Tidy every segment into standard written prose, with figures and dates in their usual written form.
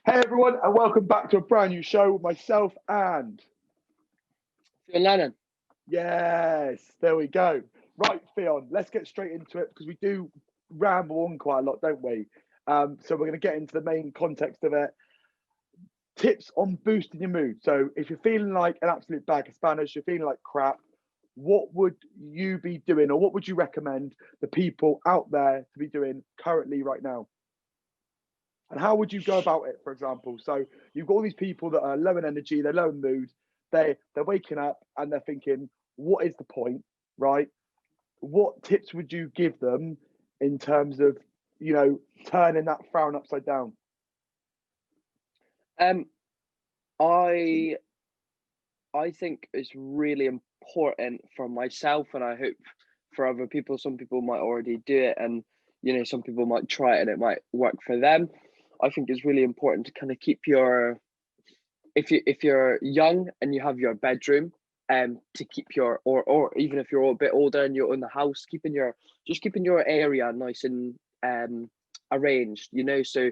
Hey everyone, and welcome back to a brand new show with myself and Fionn. yes, there we go. Right, Fionn, let's get straight into it because we do ramble on quite a lot, don't we? So we're going to get into the main context of it. Tips on boosting your mood. So if you're feeling like an absolute bag of Spanish, you're feeling like crap, what would you be doing, or what would you recommend the people out there to be doing currently right now? And how would you go about it, for example? So you've got all these people that are low in energy, they're low in mood, they're waking up and they're thinking, what is the point, right? What tips would you give them in terms of, turning that frown upside down? Um, I I think it's really important for myself, and I hope for other people. Some people might already do it, and some people might try it, and it might work for them. I think it's really important to kind of keep your if you're young and you have your bedroom, to keep your or even if you're a bit older and you're in the house, keeping your area nice and arranged. So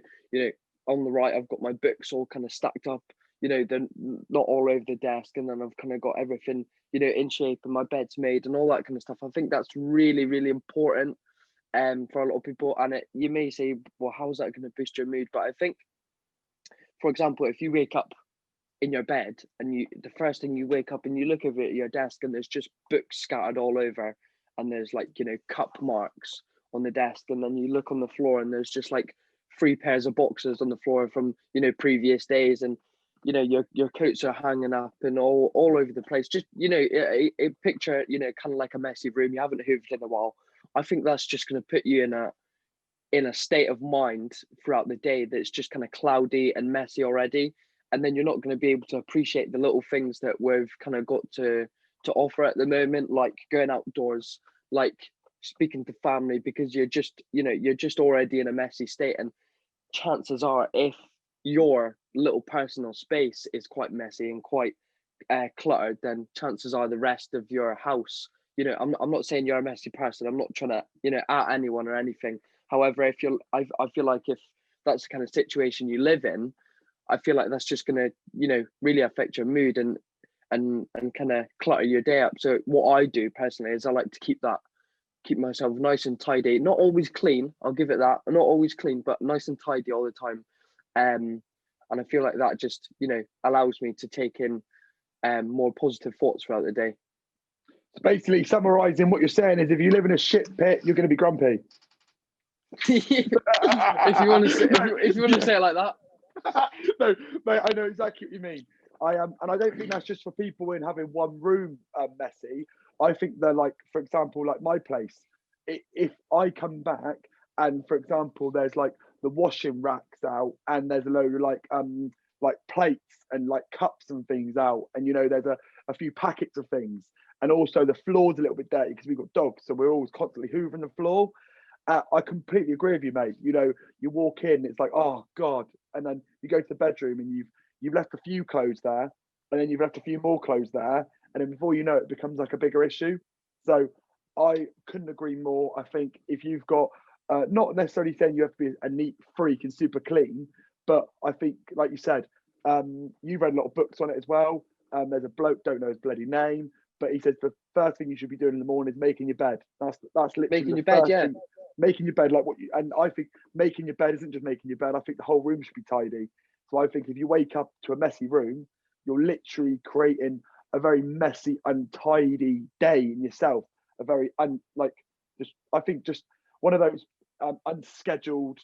on the right, I've got my books all kind of stacked up. They're not all over the desk, and then I've kind of got everything in shape, and my bed's made and all that kind of stuff. I think that's really, really important for a lot of people. And you may say, well, how's that going to boost your mood? But I think, for example, if you wake up in your bed and the first thing you wake up and you look over at your desk and there's just books scattered all over, and there's like cup marks on the desk, and then you look on the floor and there's just like three pairs of boxes on the floor from previous days, and your coats are hanging up and all over the place. Just a picture, kind of like a messy room. You haven't hooved in a while. I think that's just going to put you in a state of mind throughout the day that's just kind of cloudy and messy already. And then you're not going to be able to appreciate the little things that we've kind of got to offer at the moment, like going outdoors, like speaking to family, because you're just already in a messy state. And chances are, if your little personal space is quite messy and quite cluttered, then chances are the rest of your house, I'm not saying you're a messy person. I'm not trying to, at anyone or anything. However, I feel like if that's the kind of situation you live in, I feel like that's just going to, really affect your mood and kind of clutter your day up. So what I do personally is I like to keep myself nice and tidy. Not always clean, I'll give it that. Not always clean, but nice and tidy all the time. And I feel like that just, allows me to take in more positive thoughts throughout the day. So basically, summarising what you're saying is if you live in a shit pit, you're going to be grumpy. If you want to say, if you want to say it like that. No, mate, I know exactly what you mean. I am, and I don't think that's just for people in having one room messy. I think they're like, for example, like my place. If I come back and, for example, there's like the washing racks out, and there's a load of like plates and like cups and things out, and there's a few packets of things, and also the floor's a little bit dirty because we've got dogs, so we're always constantly hoovering the floor. I completely agree with you, mate. You walk in, it's like, oh God, and then you go to the bedroom and you've left a few clothes there, and then you've left a few more clothes there, and then before you know it, it becomes like a bigger issue. So I couldn't agree more. I think if you've got, not necessarily saying you have to be a neat freak and super clean, but I think, like you said, you've read a lot of books on it as well. There's a bloke, don't know his bloody name, but he says the first thing you should be doing in the morning is making your bed. That's literally Making the your bed, first yeah. thing. Making your bed, like what you, and I think making your bed isn't just making your bed. I think the whole room should be tidy. So I think if you wake up to a messy room, you're literally creating a very messy, untidy day in yourself. A very just I think just one of those unscheduled,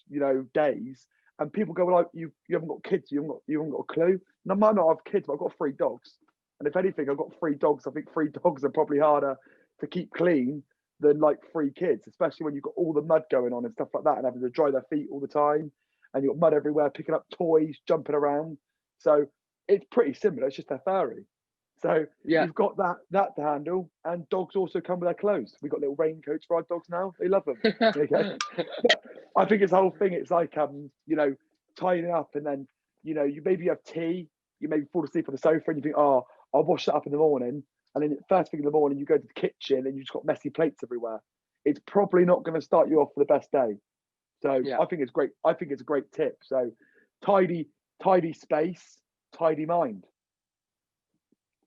days. And people go, well, like, you haven't got kids, you haven't got a clue. And I might not have kids, but I've got three dogs. And if anything, I've got three dogs. I think three dogs are probably harder to keep clean than like three kids, especially when you've got all the mud going on and stuff like that, and having to dry their feet all the time, and you've got mud everywhere, picking up toys, jumping around. So it's pretty similar. It's just they're furry. So Yeah. you've got that to handle, and dogs also come with their clothes. We've got little raincoats for our dogs now. They love them. Okay. But I think it's the whole thing. It's like tidying up, and then you maybe have tea, you maybe fall asleep on the sofa, and you think, oh, I'll wash that up in the morning. And then first thing in the morning, you go to the kitchen and you've just got messy plates everywhere. It's probably not going to start you off for the best day. So Yeah. I think it's great. I think it's a great tip. So tidy tidy space, tidy mind.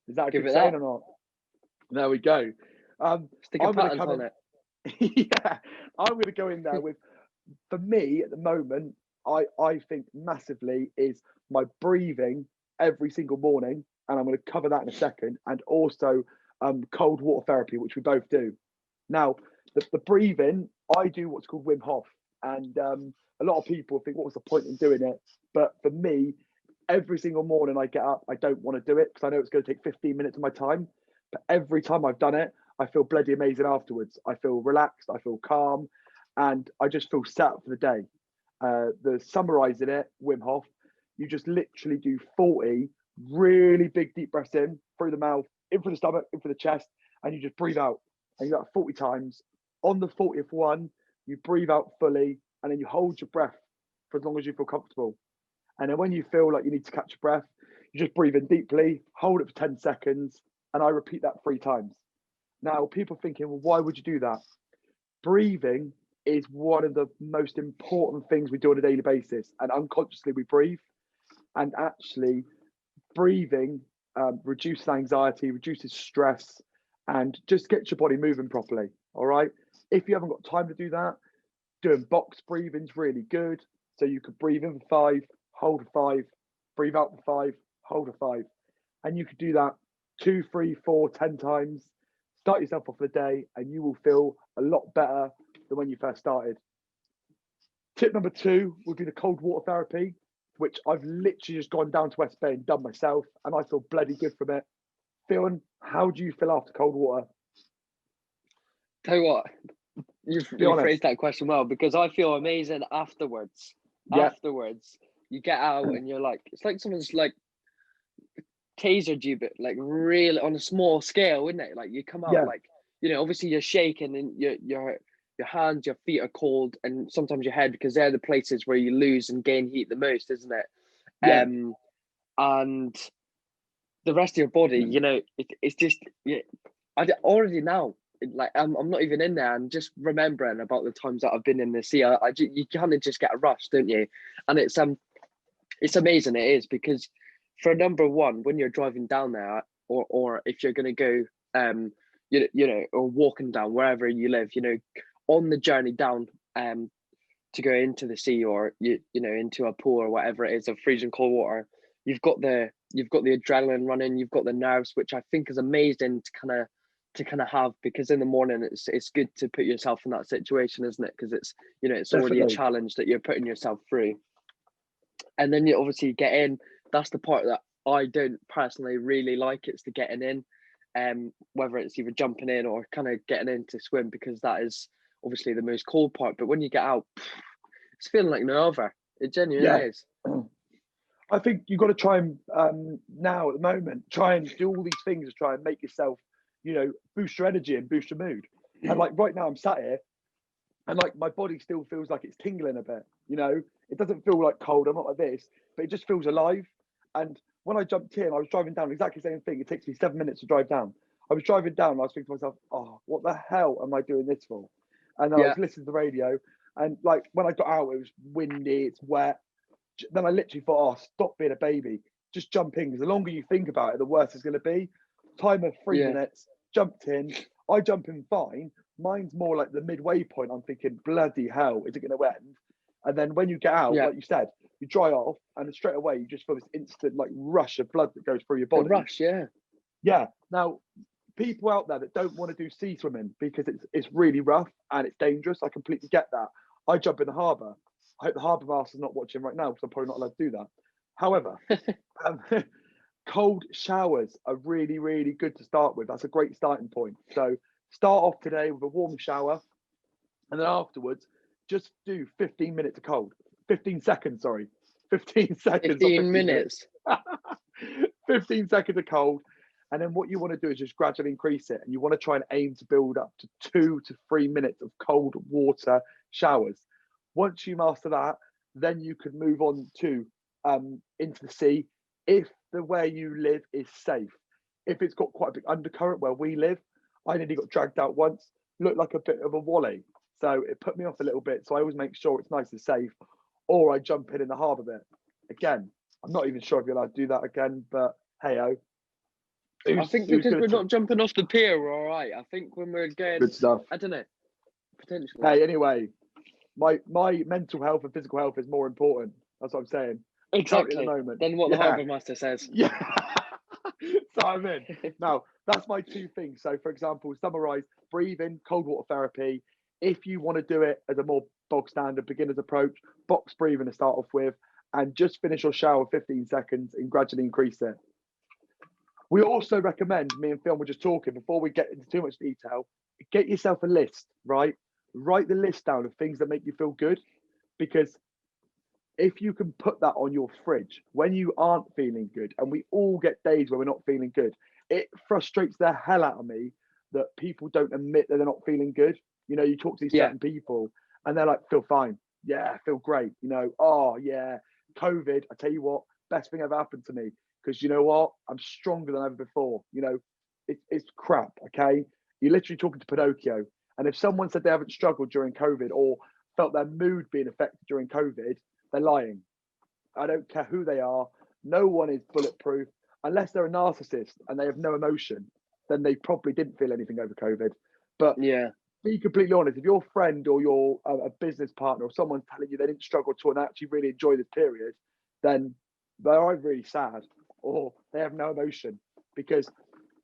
Is that a Give good it saying that. or not? There we go. Stick a I'm going to patent come on in. it. Yeah, I'm going to go in there with, for me at the moment, I think massively is my breathing every single morning, and I'm going to cover that in a second, and also cold water therapy, which we both do. Now, the breathing, I do what's called Wim Hof, and a lot of people think, what's the point in doing it? But for me, every single morning I get up, I don't want to do it because I know it's going to take 15 minutes of my time. But every time I've done it, I feel bloody amazing afterwards. I feel relaxed, I feel calm, and I just feel set up for the day. The summarizing it, Wim Hof, you just literally do 40 really big deep breaths in through the mouth, in through the stomach, in through the chest, and you just breathe out. And you got 40 times. On the 40th one, you breathe out fully, and then you hold your breath for as long as you feel comfortable. And then when you feel like you need to catch your breath, you just breathe in deeply, hold it for 10 seconds, and I repeat that 3 times. Now, people thinking, well, why would you do that? Breathing is one of the most important things we do on a daily basis, and unconsciously we breathe. And actually, breathing reduces anxiety, reduces stress, and just gets your body moving properly. All right. If you haven't got time to do that, doing box breathing is really good. So you could breathe in for 5, hold for 5, breathe out for 5, hold for 5. And you could do that 2, 3, 4, 10 times. Start yourself off for the day, and you will feel a lot better than when you first started. Tip number 2 would be the cold water therapy, which I've literally just gone down to West Bay and done myself, and I feel bloody good from it. Fionn, how do you feel after cold water? Tell you what, you honest. phrased that question well, because I feel amazing afterwards. Yeah. Afterwards, you get out and you're like, it's like someone's like tasered you, but like really on a small scale, isn't it? Like you come out Yeah. like, obviously you're shaking and your hands, your feet are cold, and sometimes your head, because they're the places where you lose and gain heat the most, isn't it? Yeah. And the rest of your body, it's just, I already now, like I'm not even in there. I'm just remembering about the times that I've been in the sea. You kind of just get a rush, don't you? And it's amazing. It is, because for number one, when you're driving down there, or if you're going to go, or walking down wherever you live, on the journey down, to go into the sea, or into a pool or whatever it is of freezing cold water, you've got the adrenaline running, you've got the nerves, which I think is amazing to kind of have, because in the morning it's good to put yourself in that situation, isn't it? Because it's it's already a challenge that you're putting yourself through, and then you obviously get in. That's the part that I don't personally really like. It's the getting in, whether it's either jumping in or kind of getting in to swim, because that is obviously the most cold part. But when you get out, it's feeling like no other. It genuinely is. I think you've got to try and now at the moment try and do all these things to try and make yourself, boost your energy and boost your mood. And like right now I'm sat here, and like my body still feels like it's tingling a bit. It doesn't feel like cold. I'm not like this, but it just feels alive. And when I jumped in, I was driving down exactly the same thing. It takes me 7 minutes to drive down. I was driving down and I was thinking to myself, oh, what the hell am I doing this for? And then I was listening to the radio, and like when I got out, it was windy, it's wet. Then I literally thought, oh, stop being a baby. Just jump in, because the longer you think about it, the worse it's going to be. Timer 3 minutes, jumped in. I jump in fine. Mine's more like the midway point. I'm thinking, bloody hell, is it going to end? And then when you get out, like you said, you dry off, and then straight away you just feel this instant like rush of blood that goes through your body. The rush, yeah. Yeah. Now, people out there that don't want to do sea swimming because it's really rough and it's dangerous, I completely get that. I jump in the harbour. I hope the harbour master's not watching right now, because I'm probably not allowed to do that. However, cold showers are really, really good to start with. That's a great starting point. So start off today with a warm shower, and then afterwards, just do 15 minutes of cold. 15 seconds, sorry. 15 seconds. 15 minutes. 15 seconds of cold. And then what you want to do is just gradually increase it. And you want to try and aim to build up to 2 to 3 minutes of cold water showers. Once you master that, then you could move on to into the sea, if the where you live is safe. If it's got quite a big undercurrent where we live, I nearly got dragged out once, looked like a bit of a wally. So it put me off a little bit. So I always make sure it's nice and safe, or I jump in the harbour bit. Again, I'm not even sure if you're allowed to do that again, but hey-oh. I think because we're not jumping off the pier, we're all right. I think when we're going, good stuff. I don't know, potentially. Hey, anyway, my mental health and physical health is more important. That's what I'm saying. Exactly. At the moment. Then what the harbour master says. Yeah. So I'm in. Now, that's my two things. So, for example, summarize breathing, cold water therapy. If you want to do it as a more bog standard beginner's approach, box breathing to start off with, and just finish your shower 15 seconds and gradually increase it. We also recommend, me and Fionn were just talking before we get into too much detail, get yourself a list, right? Write the list down of things that make you feel good, because if you can put that on your fridge when you aren't feeling good, and we all get days where we're not feeling good, it frustrates the hell out of me that people don't admit that they're not feeling good. You know, you talk to these certain people and they're like, feel fine. Yeah, feel great. You know, oh yeah, COVID, I tell you what, best thing ever happened to me. Because you know what? I'm stronger than ever before. You know, it's crap, okay? You're literally talking to Pinocchio. And if someone said they haven't struggled during COVID or felt their mood being affected during COVID, they're lying. I don't care who they are. No one is bulletproof unless they're a narcissist and they have no emotion. Then they probably didn't feel anything over COVID. But be completely honest. If your friend or your a business partner or someone's telling you they didn't struggle at all and actually really enjoy this period, then they're either really sad or they have no emotion, because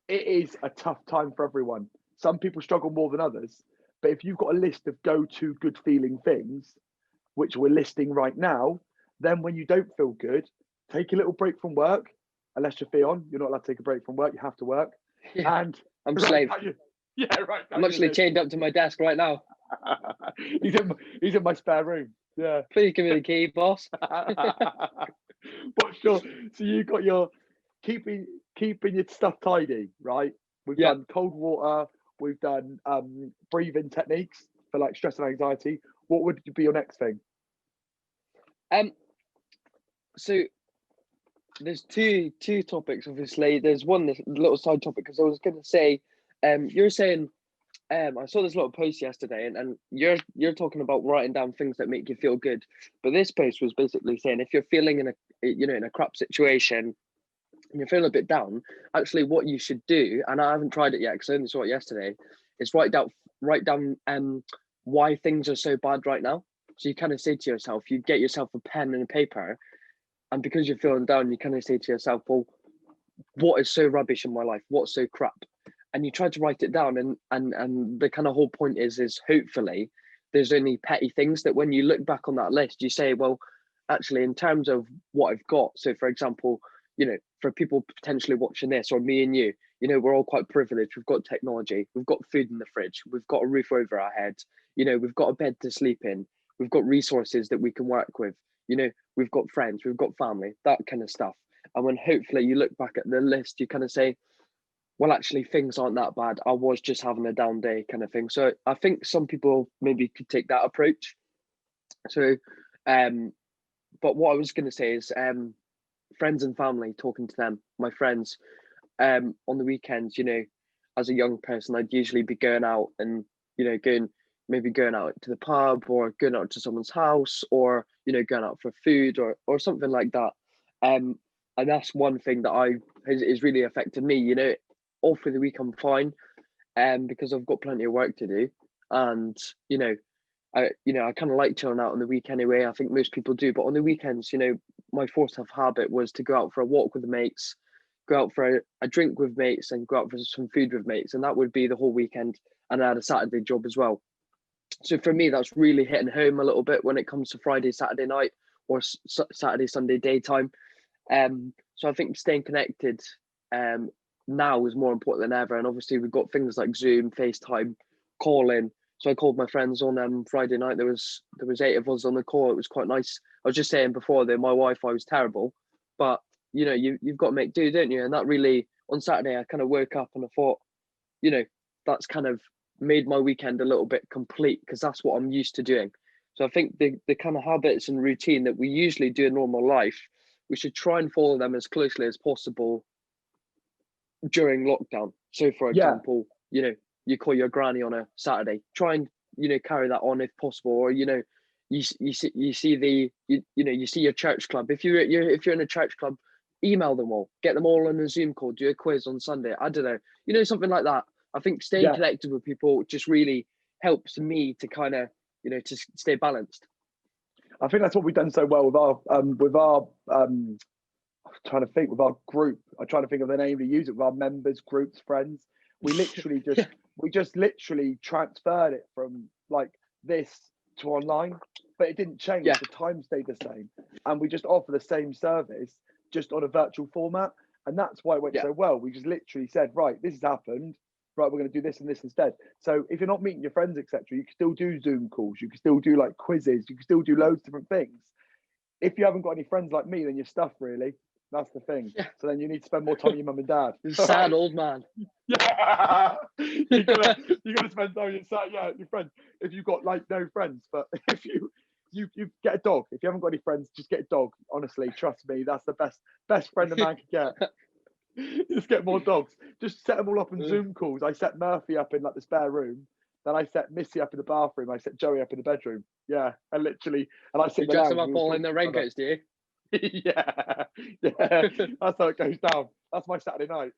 it is a tough time for everyone. Some people struggle more than others. But if you've got a list of go-to good feeling things, which we're listing right now, then when you don't feel good, take a little break from work. Unless you're Fionn, you're not allowed to take a break from work. You have to work. Yeah, and I'm a slave. I'm actually chained up to my desk right now. he's in my spare room. Yeah. Please give me the key, boss. But sure. So you got your keeping your stuff tidy, right? We've done cold water. We've done breathing techniques for like stress and anxiety. What would be your next thing? So there's two topics. Obviously, there's this little side topic, because I was going to say, you're saying, I saw this little post yesterday, and you're talking about writing down things that make you feel good. But this post was basically saying, if you're feeling in a crap situation and you're feeling a bit down, actually what you should do, and I haven't tried it yet because I only saw it yesterday, is write down why things are so bad right now. So you kind of say to yourself, you get yourself a pen and a paper, and because you're feeling down, you kind of say to yourself, well, what is so rubbish in my life? What's so crap? And you try to write it down, and the kind of whole point is hopefully there's only petty things that when you look back on that list, you say, well, actually, in terms of what I've got, so for example, you know, for people potentially watching this, or me and you, you know, we're all quite privileged. We've got technology, we've got food in the fridge, we've got a roof over our heads, you know, we've got a bed to sleep in, we've got resources that we can work with, you know, we've got friends, we've got family, that kind of stuff. And when hopefully you look back at the list, you kind of say, well, actually, things aren't that bad. I was just having a down day, kind of thing. So I think some people maybe could take that approach. So, but what I was going to say is, friends and family, talking to them, my friends, on the weekends, you know, as a young person, I'd usually be going out and, you know, going out to the pub, or going out to someone's house, or, you know, going out for food, or something like that. And that's one thing that has really affected me. You know, all through the week I'm fine, because I've got plenty of work to do, and I kind of like chilling out on the week anyway. I think most people do, but on the weekends, you know, my forced habit was to go out for a walk with the mates, go out for a drink with mates, and go out for some food with mates, and that would be the whole weekend. And I had a Saturday job as well. So for me, that's really hitting home a little bit when it comes to Friday, Saturday night, or Saturday, Sunday daytime. So I think staying connected now is more important than ever. And obviously we've got things like Zoom, FaceTime, calling. So I called my friends on Friday night. There was 8 of us on the call. It was quite nice. I was just saying before that my Wi-Fi was terrible, but you know, you've got to make do, don't you? And that really, on Saturday, I kind of woke up and I thought, you know, that's kind of made my weekend a little bit complete, because that's what I'm used to doing. So I think the kind of habits and routine that we usually do in normal life, we should try and follow them as closely as possible during lockdown. So for example, you know, you call your granny on a Saturday, try and, you know, carry that on if possible, or, you know, you see your church club. If you're in a church club, email them all, get them all on a Zoom call, do a quiz on Sunday. I don't know, something like that. I think staying connected with people just really helps me to kind of, to stay balanced. I think that's what we've done so well with our trying to think with our group. I'm trying to think of the name to use it with our members, groups, friends. We literally just literally transferred it from like this to online, but it didn't change. The time stayed the same, and we just offer the same service just on a virtual format, and that's why it went so well. We just literally said, right, this has happened. Right, we're going to do this and this instead. So if you're not meeting your friends, etc., you can still do Zoom calls. You can still do like quizzes. You can still do loads of different things. If you haven't got any friends like me, then you're stuffed, really. That's the thing. Yeah. So then you need to spend more time with your mum and dad. Sad old man. Yeah, you're gonna spend time with your friends. If you've got like no friends, but if you get a dog. If you haven't got any friends, just get a dog. Honestly, trust me, that's the best friend a man can get. Just get more dogs. Just set them all up in Zoom calls. I set Murphy up in like the spare room. Then I set Missy up in the bathroom. I set Joey up in the bedroom. Yeah, and I sit. You dress them up all in their raincoats, do you? yeah, that's how it goes down. That's my Saturday night.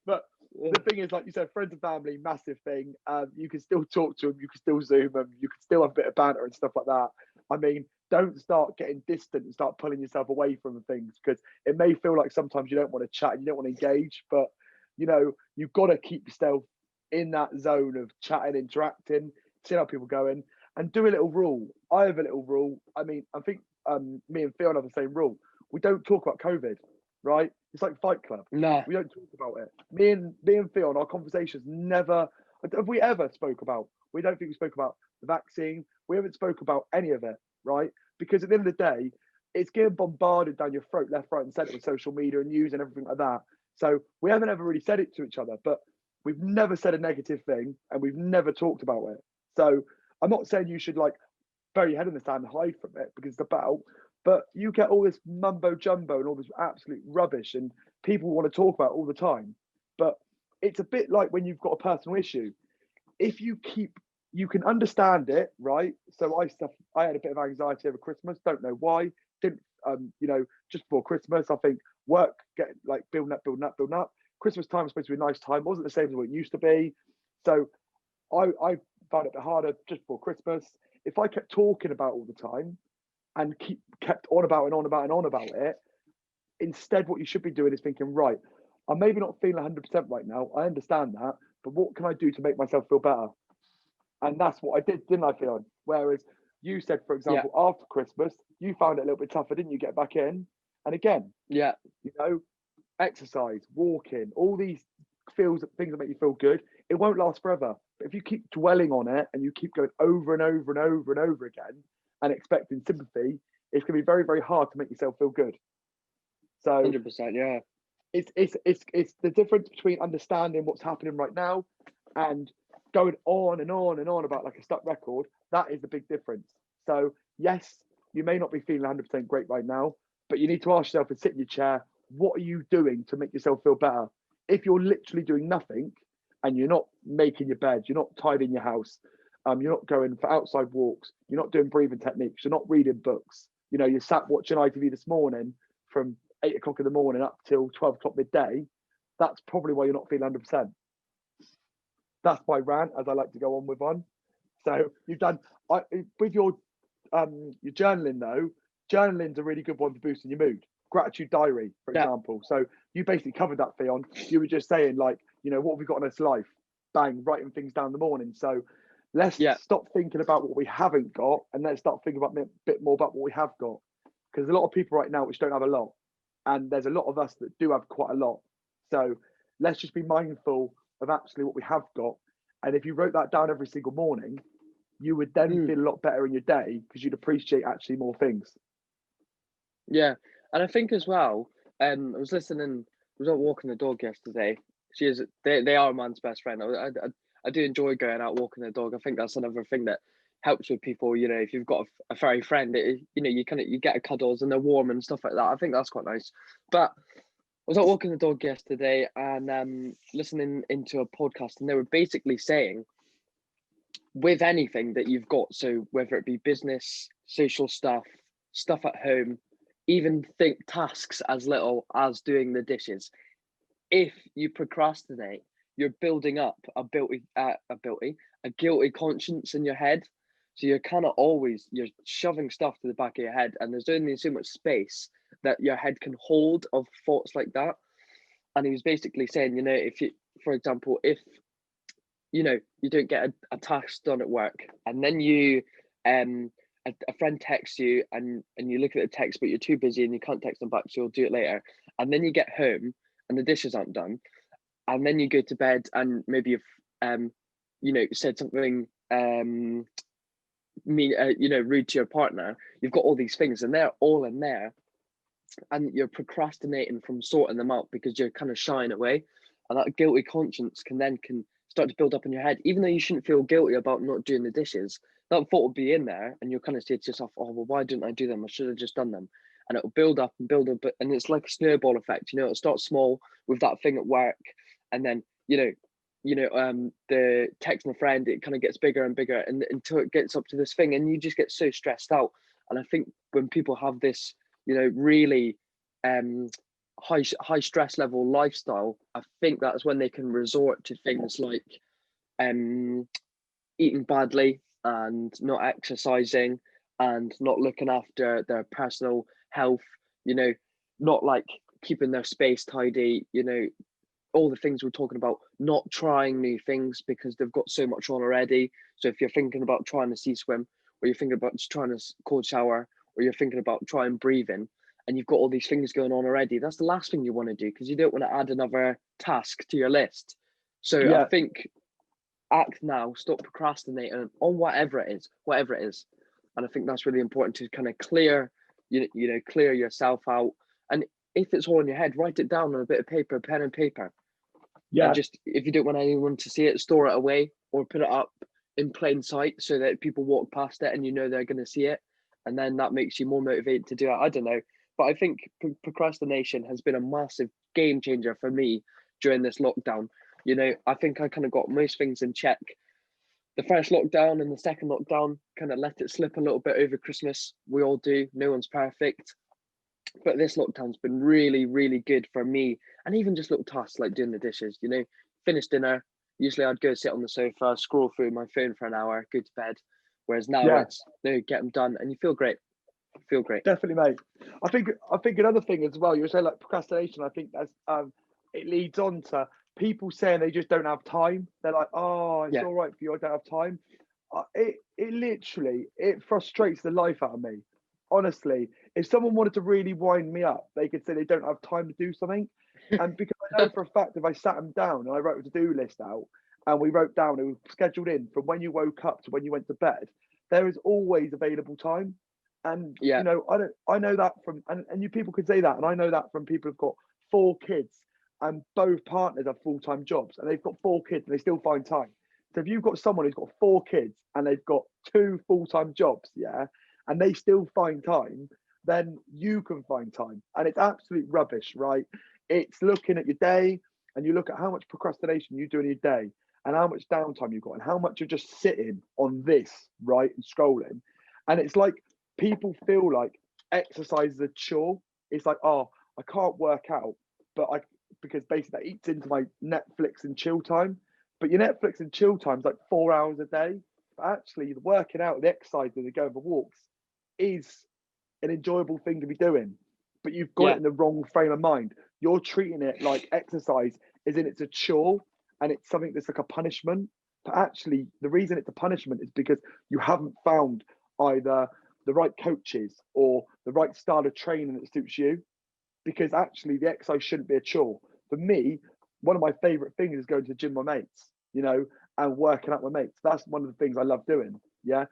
But the thing is, like you said, friends and family, massive thing. You can still talk to them, you can still Zoom them, you can still have a bit of banter and stuff like that. I mean, don't start getting distant and start pulling yourself away from things, because it may feel like sometimes you don't want to chat and you don't want to engage, but you've got to keep yourself in that zone of chatting, interacting, seeing how people going, and do a little rule. I have a little rule. I mean, I think me and Fionn have the same rule. We don't talk about COVID, right? It's like Fight Club. No, we don't talk about it. Me and Fionn, our conversations never have we ever spoke about. We don't think we spoke about the vaccine. We haven't spoke about any of it, right? Because at the end of the day, it's getting bombarded down your throat, left, right, and centre with social media and news and everything like that. So we haven't ever really said it to each other, but we've never said a negative thing and we've never talked about it. So I'm not saying you should like bury your head in the sand and hide from it, because it's about, but you get all this mumbo jumbo and all this absolute rubbish and people want to talk about it all the time. But it's a bit like when you've got a personal issue. If you can understand it, right? So I had a bit of anxiety over Christmas. Don't know why. Didn't just before Christmas, I think work get like building up. Christmas time was supposed to be a nice time. It wasn't the same as what it used to be. So I found it a bit harder just before Christmas. If I kept talking about all the time and kept on about and on about and on about it, instead what you should be doing is thinking, right, I'm maybe not feeling 100% right now. I understand that, but what can I do to make myself feel better? And that's what I did, didn't I, Fionn? Whereas you said, for example, after Christmas, you found it a little bit tougher, didn't you, get back in? And again, exercise, walking, all these things that make you feel good, it won't last forever. But if you keep dwelling on it and you keep going over and over and over and over again and expecting sympathy, it's going to be very, very hard to make yourself feel good. So 100%, yeah. It's the difference between understanding what's happening right now and going on and on and on about like a stuck record. That is the big difference. So yes, you may not be feeling 100% great right now, but you need to ask yourself and sit in your chair, what are you doing to make yourself feel better? If you're literally doing nothing and you're not making your bed, you're not tidying your house, you're not going for outside walks, you're not doing breathing techniques, you're not reading books, you're sat watching ITV this morning from 8 o'clock in the morning up till 12 o'clock midday, that's probably why you're not feeling 100%. That's my rant, as I like to go on with one. So you've done with your journaling though. Journaling's a really good one for boosting your mood. Gratitude diary, for example. So you basically covered that, Fionn. You were just saying like, what have we got in this life? Bang, writing things down in the morning. So let's stop thinking about what we haven't got and let's start thinking about a bit more about what we have got. Because a lot of people right now which don't have a lot, and there's a lot of us that do have quite a lot. So let's just be mindful of actually what we have got. And if you wrote that down every single morning, you would then feel a lot better in your day because you'd appreciate actually more things. Yeah. And I think as well, I was out walking the dog yesterday. They are a man's best friend. I do enjoy going out walking the dog. I think that's another thing that helps with people. If you've got a furry friend, you get a cuddles and they're warm and stuff like that. I think that's quite nice. But I was out walking the dog yesterday and listening into a podcast, and they were basically saying with anything that you've got, so whether it be business, social stuff at home, even think tasks as little as doing the dishes. If you procrastinate, you're building up a guilty conscience in your head. So you're kind of always, you're shoving stuff to the back of your head, and there's only so much space that your head can hold of thoughts like that. And he was basically saying, you know, if you, for example, if you know you don't get a task done at work, and then you a friend texts you, and you look at the text but you're too busy and you can't text them back, so you'll do it later, and then you get home and the dishes aren't done, and then you go to bed and maybe you've you know, said something you know, rude to your partner. You've got all these things and they're all in there, and you're procrastinating from sorting them out because you're kind of shying away, and that guilty conscience can start to build up in your head. Even though you shouldn't feel guilty about not doing the dishes, that thought will be in there, and you'll kind of say to yourself, oh well, why didn't I do them? I should have just done them. And it will build up and build up, and it's like a snowball effect. You know, it'll start small with that thing at work, and then the texting a friend, it kind of gets bigger and bigger, and until it gets up to this thing, and you just get so stressed out. And I think when people have this, you know, really high stress level lifestyle, I think that's when they can resort to things like eating badly and not exercising and not looking after their personal health, you know, not like keeping their space tidy, you know, all the things we're talking about, not trying new things because they've got so much on already. So if you're thinking about trying to sea swim, or you're thinking about just trying to cold shower, or you're thinking about trying breathing, and you've got all these things going on already, that's the last thing you want to do, because you don't want to add another task to your list. So I think act now, stop procrastinating on whatever it is. And I think that's really important, to kind of clear yourself out. And if it's all in your head, write it down on a bit of paper, pen and paper. And just, if you don't want anyone to see it, store it away or put it up in plain sight so that people walk past it and you know they're going to see it. And then that makes you more motivated to do it. I don't know. But I think procrastination has been a massive game changer for me during this lockdown. You know, I think I kind of got most things in check. The first lockdown and the second lockdown, kind of let it slip a little bit over Christmas. We all do. No one's perfect. But this lockdown's been really, really good for me. And even just little tasks like doing the dishes, you know, finish dinner. Usually I'd go sit on the sofa, scroll through my phone for an hour, go to bed. Whereas now it's, no, get them done and you feel great. Feel great. Definitely, mate. I think another thing as well, you were saying like procrastination, I think that's it leads on to people saying they just don't have time. They're like, oh, it's all right for you, I don't have time. It literally, it frustrates the life out of me. Honestly, if someone wanted to really wind me up, they could say they don't have time to do something. And because I know for a fact, if I sat them down and I wrote a to-do list out and we wrote down, it was scheduled in from when you woke up to when you went to bed, there is always available time. And you know, I know that from, and you people could say that, and I know that from people who've got 4 kids and both partners have full-time jobs, and they've got 4 kids and they still find time. So if you've got someone who's got 4 kids and they've got 2 full-time jobs, and they still find time, then you can find time. And it's absolute rubbish, right? It's looking at your day, and you look at how much procrastination you do in your day and how much downtime you've got and how much you're just sitting on this, right, and scrolling. And it's like, people feel like exercise is a chore. It's like, oh, I can't work out, because basically that eats into my Netflix and chill time. But your Netflix and chill time is like 4 hours a day. But actually, the working out, the exercise, and the going for walks is an enjoyable thing to be doing. But you've got it in the wrong frame of mind. You're treating it like exercise is in it's a chore and it's something that's like a punishment. But actually, the reason it's a punishment is because you haven't found either the right coaches or the right style of training that suits you. Because actually the exercise shouldn't be a chore. For me, one of my favorite things is going to the gym with my mates, you know, and working out with mates. That's one of the things I love doing. Yeah.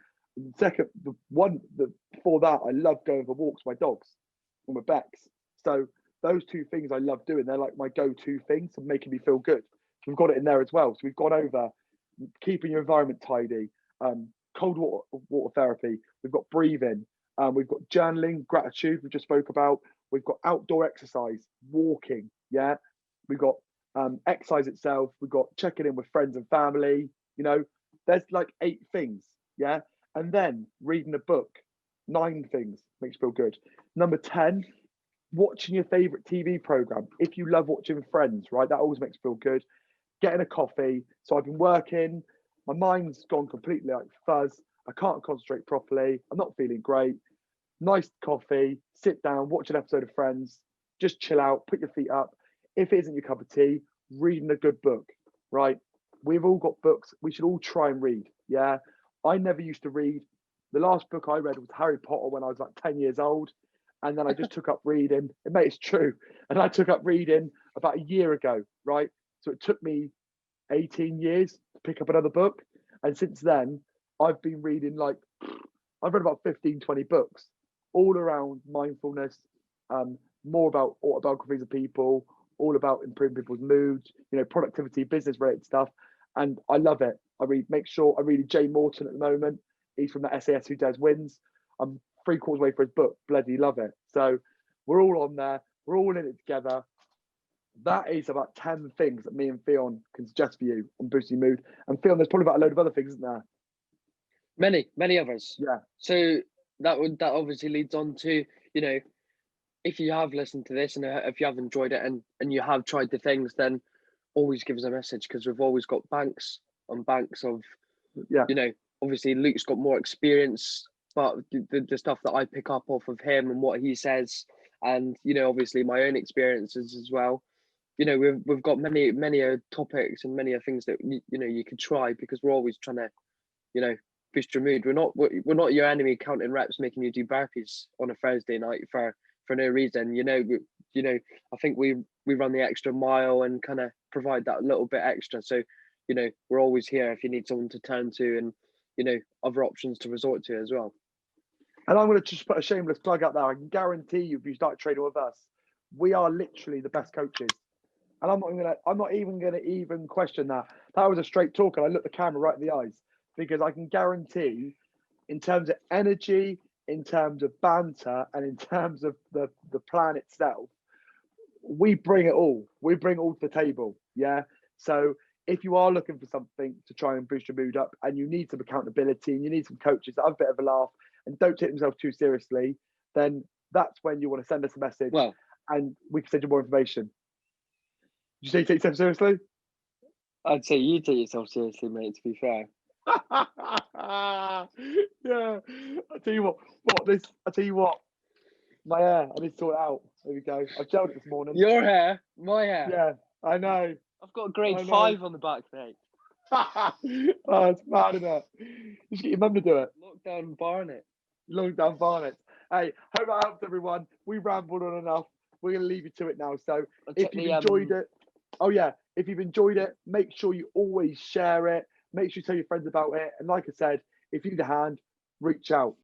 Second, before that, I love going for walks with my dogs and with Bex. So those 2 things I love doing. They're like my go-to things and making me feel good. So we've got it in there as well. So we've gone over keeping your environment tidy, cold water therapy. We've got breathing. We've got journaling, gratitude. We just spoke about. We've got outdoor exercise, walking. Yeah, we've got exercise itself. We've got checking in with friends and family. You know, there's like 8 things. Yeah, and then reading a book. 9 things makes you feel good. Number 10, watching your favorite TV program. If you love watching Friends, right, that always makes you feel good. Getting a coffee. So I've been working, my mind's gone completely like fuzz. I can't concentrate properly. I'm not feeling great. Nice coffee, sit down, watch an episode of Friends, just chill out, put your feet up. If it isn't your cup of tea, reading a good book, right? We've all got books. We should all try and read. Yeah. I never used to read. The last book I read was Harry Potter when I was like 10 years old. And then I just took up reading. And mate, it's true. And I took up reading about a year ago, right? So it took me 18 years to pick up another book. And since then, I've been reading I've read about 15, 20 books, all around mindfulness, more about autobiographies of people, all about improving people's moods, productivity, business related stuff. And I love it. I read Jay Morton at the moment. He's from the SAS Who Dares Wins. I'm 3/4 way for his book. Bloody love it. So we're all on there. We're all in it together. That is about 10 things that me and Fionn can suggest for you on boosting mood. And Fionn, there's probably about a load of other things, isn't there? Many others. Yeah. So that obviously leads on to, if you have listened to this and if you have enjoyed it and you have tried the things, then always give us a message, because we've always got banks on banks of, obviously Luke's got more experience, but the stuff that I pick up off of him and what he says, and obviously my own experiences as well. We've got many topics and many things that you could try, because we're always trying to boost your mood. We're not your enemy counting reps, making you do burpees on a Thursday night for no reason. I think we run the extra mile and kind of provide that little bit extra. So we're always here if you need someone to turn to, and other options to resort to as well. And I'm going to just put a shameless plug out there. I can guarantee you, if you start training with us, we are literally the best coaches. And I'm not even going to question that. That was a straight talk, and I looked the camera right in the eyes, because I can guarantee, in terms of energy, in terms of banter, and in terms of the plan itself, we bring it all. We bring it all to the table. Yeah. So if you are looking for something to try and boost your mood up, and you need some accountability, and you need some coaches that have a bit of a laugh and don't take themselves too seriously, then that's when you want to send us a message, and we can send you more information. Did you say you take yourself seriously? I'd say you take yourself seriously, mate, to be fair. Yeah. I'll tell you what. My hair, I need to sort it out. There we go. I've gelled it this morning. Your hair? My hair? Yeah, I know. I've got a grade 5 on the back, mate. Oh, it's mad, isn't it? You should get your mum to do it. Lockdown Barnet. Lockdown Barnet. Hey, hope that helps, everyone. We rambled on enough. We're going to leave you to it now. So if you've enjoyed it, if you've enjoyed it, make sure you always share it. Make sure you tell your friends about it. And like I said, if you need a hand, reach out.